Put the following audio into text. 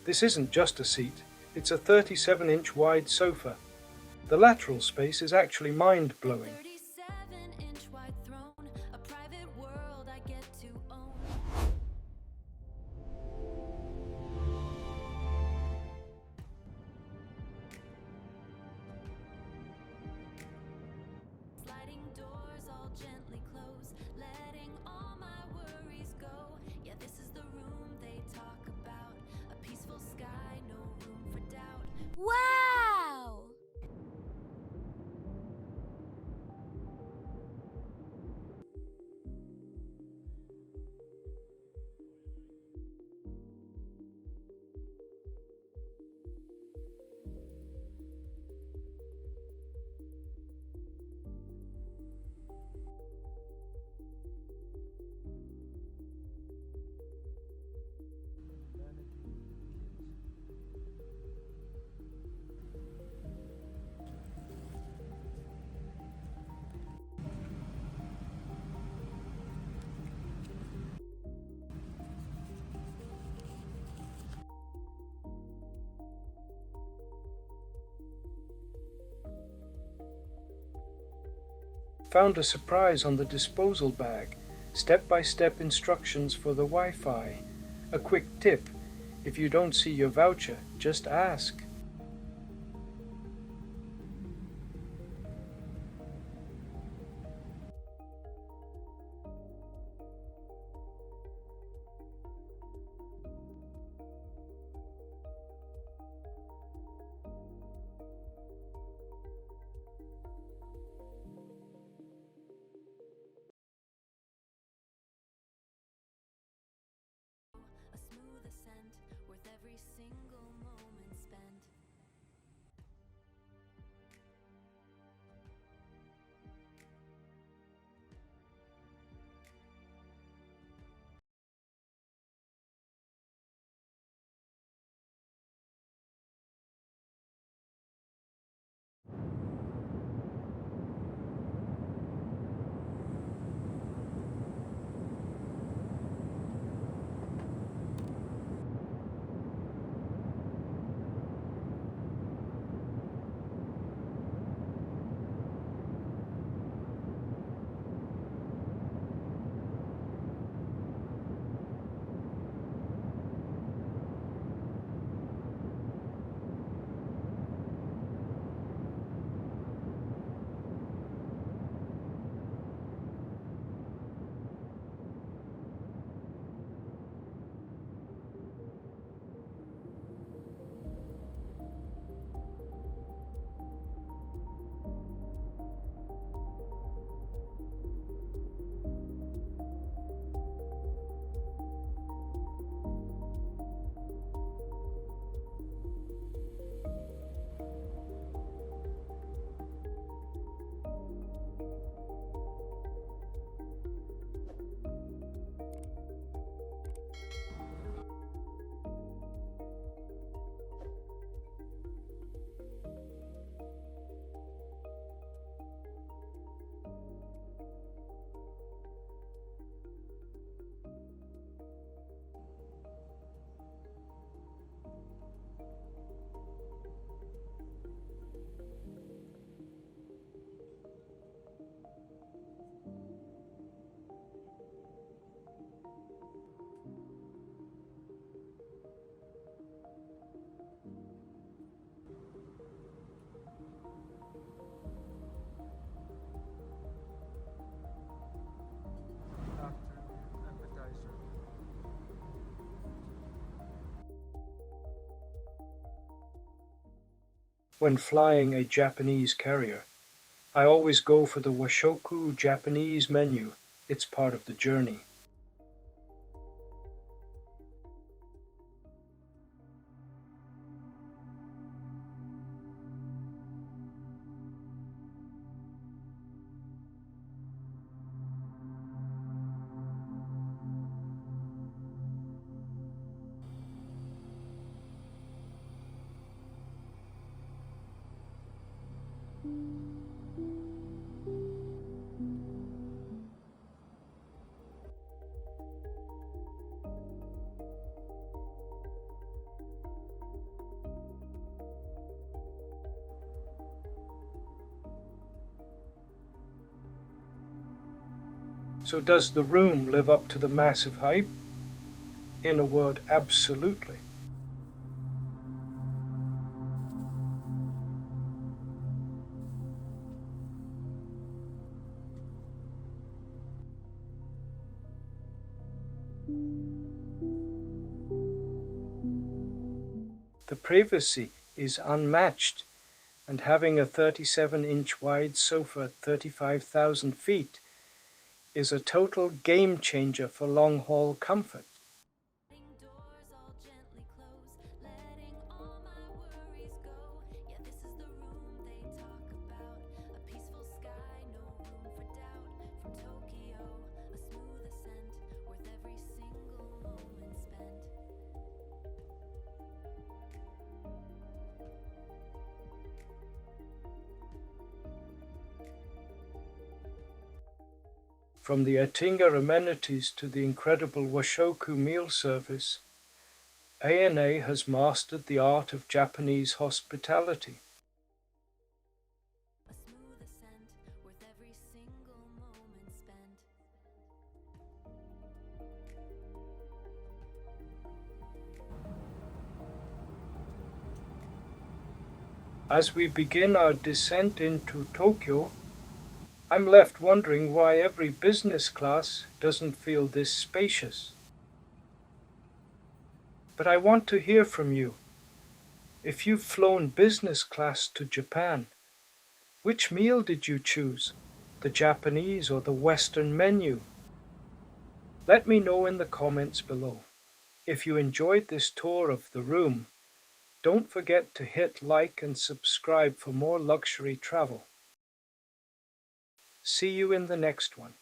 This isn't just a seat, it's a 37-inch wide sofa. The lateral space is actually mind-blowing. Wow! Found a surprise on the disposal bag. Step-by-step instructions for the Wi-Fi. A quick tip: if you don't see your voucher, just ask. A smooth ascent, worth every single moment spent. When flying a Japanese carrier, I always go for the Washoku Japanese menu. It's part of the journey. So does the room live up to the massive hype? In a word, absolutely. The privacy is unmatched, and having a 37-inch wide sofa at 35,000 feet is a total game changer for long-haul comfort. Letting doors all gently close, letting all my worries go. Yeah, this is the room they talk about. A peaceful sky, no room for doubt. From Tokyo, a smooth ascent, worth every single moment spent. From the Ettinger amenities to the incredible Washoku meal service, ANA has mastered the art of Japanese hospitality. A smooth ascent, worth every single moment spent. As we begin our descent into Tokyo, I'm left wondering why every business class doesn't feel this spacious. But I want to hear from you. If you've flown business class to Japan, which meal did you choose? The Japanese or the Western menu? Let me know in the comments below. If you enjoyed this tour of the room, don't forget to hit like and subscribe for more luxury travel. See you in the next one.